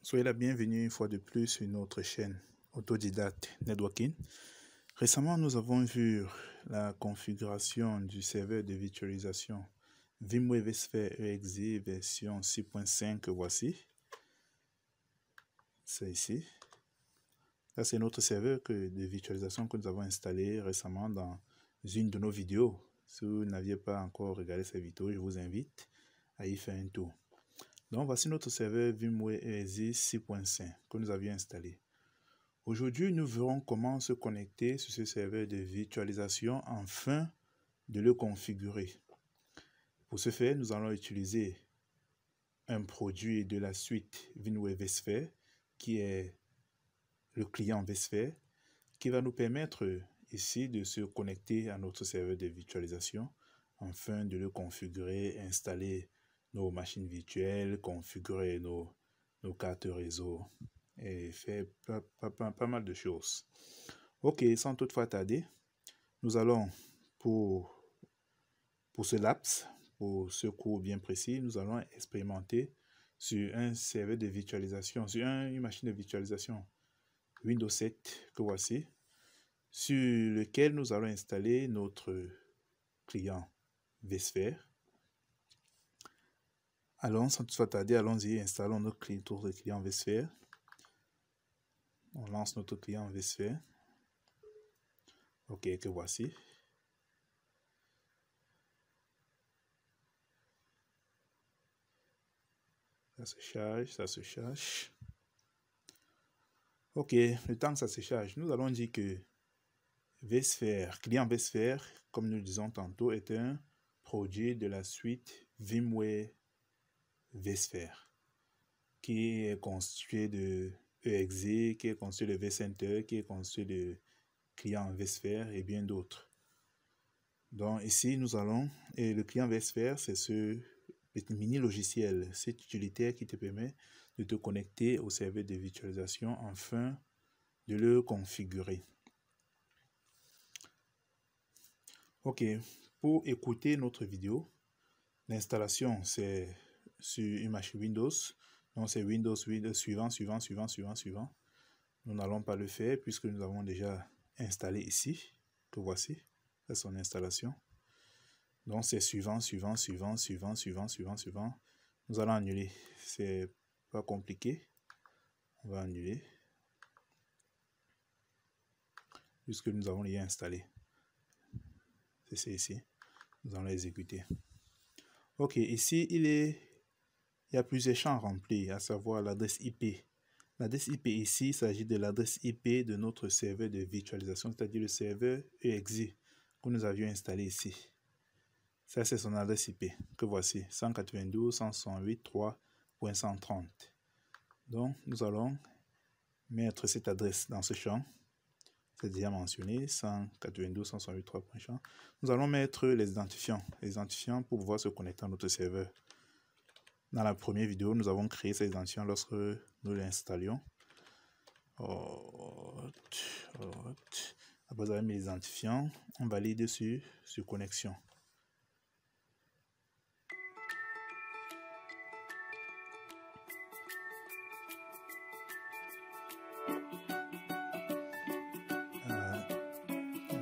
Soyez la bienvenue une fois de plus sur notre chaîne Autodidacte Networking. Récemment, nous avons vu la configuration du serveur de virtualisation VMware vSphere EXE version 6.5 que voici. C'est ici. Ça, c'est notre serveur de virtualisation que nous avons installé récemment dans une de nos vidéos. Si vous n'aviez pas encore regardé cette vidéo, je vous invite à y faire un tour. Donc, voici notre serveur VMware EXE 6.5 que nous avions installé. Aujourd'hui, nous verrons comment se connecter sur ce serveur de virtualisation afin de le configurer. Pour ce faire, nous allons utiliser un produit de la suite VMware vSphere qui est le client vSphere qui va nous permettre ici de se connecter à notre serveur de virtualisation afin de le configurer, installer nos machines virtuelles, configurer nos cartes réseau et faire pas mal de choses. Ok, sans toutefois tarder, nous allons pour ce laps, pour ce cours bien précis, nous allons expérimenter sur un serveur de virtualisation, sur une machine de virtualisation Windows 7 que voici, sur lequel nous allons installer notre client vSphere. Allons, sans toutefois tarder, allons-y, installons notre client vSphere. On lance notre client vSphere. Ok, que voici. Ça se charge, ça se charge. Ok, le temps que ça se charge, nous allons dire que vSphere, client vSphere, comme nous le disons tantôt, est un produit de la suite VMware vSphere, qui est constitué de EXE, qui est constitué de vCenter, qui est constitué de client vSphere et bien d'autres. Donc ici, nous allons, et le client vSphere, c'est ce mini logiciel, cet utilitaire qui te permet de te connecter au serveur de virtualisation afin de le configurer. Ok, pour écouter notre vidéo, l'installation c'est sur une machine Windows, donc c'est Windows suivant. Nous n'allons pas le faire puisque nous avons déjà installé ici, que voici, c'est son installation. Donc c'est suivant. Nous allons annuler. C'est pas compliqué. On va annuler. Puisque nous avons déjà installé. C'est ici. Nous allons exécuter. Ok, ici il y a plusieurs champs remplis, à savoir l'adresse IP. L'adresse IP ici, il s'agit de l'adresse IP de notre serveur de virtualisation, c'est-à-dire le serveur EXE que nous avions installé ici. Ça, c'est son adresse IP que voici, 192.168.3.130. Donc, nous allons mettre cette adresse dans ce champ. C'est déjà mentionné, 192.168.3.130. Nous allons mettre les identifiants pour pouvoir se connecter à notre serveur. Dans la première vidéo, nous avons créé ces identifiants lorsque nous l'installions. Après avoir mis les identifiants, on valide sur connexion.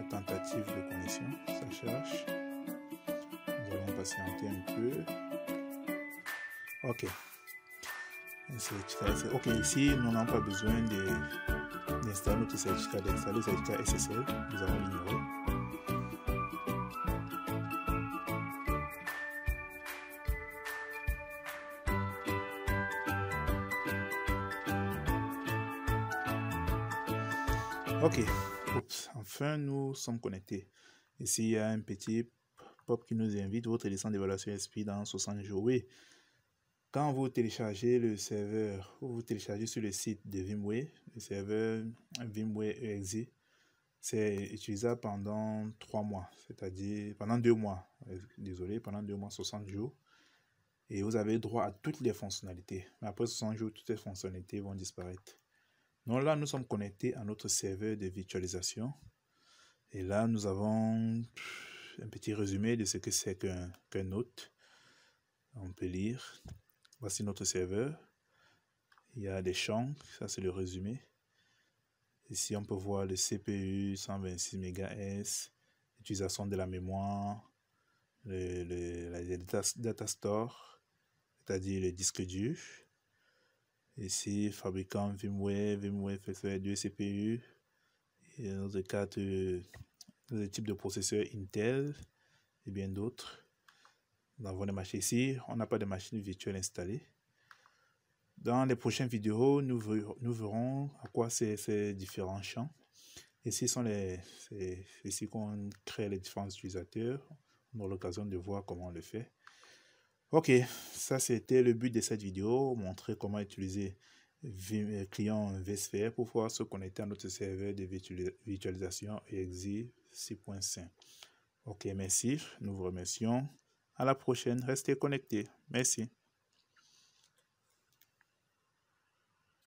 Tentative de connexion, ça cherche. Nous allons patienter un peu. Ok. Ok, ici nous n'avons pas besoin d'installer notre certificat, d'installer le certificat SSL. Nous allons l'ignorer. Ok. Oups. Enfin, nous sommes connectés. Ici, il y a un petit pop qui nous invite votre licence d'évaluation SP dans 60 jours. Oui. Quand vous téléchargez le serveur, ou vous téléchargez sur le site de VMware, le serveur VMware EXE, c'est utilisable pendant 3 mois, c'est-à-dire pendant 2 mois, pendant 2 mois, 60 jours. Et vous avez droit à toutes les fonctionnalités. Mais après 60 jours, toutes les fonctionnalités vont disparaître. Donc là, nous sommes connectés à notre serveur de virtualisation. Et là, nous avons un petit résumé de ce que c'est qu'un hôte. On peut lire. Voici notre serveur. Il y a des champs, ça c'est le résumé. Ici, on peut voir le CPU 126 MHz, l'utilisation de la mémoire, la data store, c'est-à-dire le disque dur. Ici, fabricant VMware fait faire 2 CPU. Et dans notre cas, le type de processeur Intel et bien d'autres. Nous avons des machines ici, on n'a pas de machine virtuelle installée. Dans les prochaines vidéos, nous verrons à quoi c'est ces différents champs. Ici c'est ici qu'on crée les différents utilisateurs. On aura l'occasion de voir comment on le fait. Ok, ça c'était le but de cette vidéo, montrer comment utiliser client vSphere pour pouvoir se connecter à notre serveur de virtualisation EXE 6.5. Ok, merci, nous vous remercions. À la prochaine, restez connectés. Merci.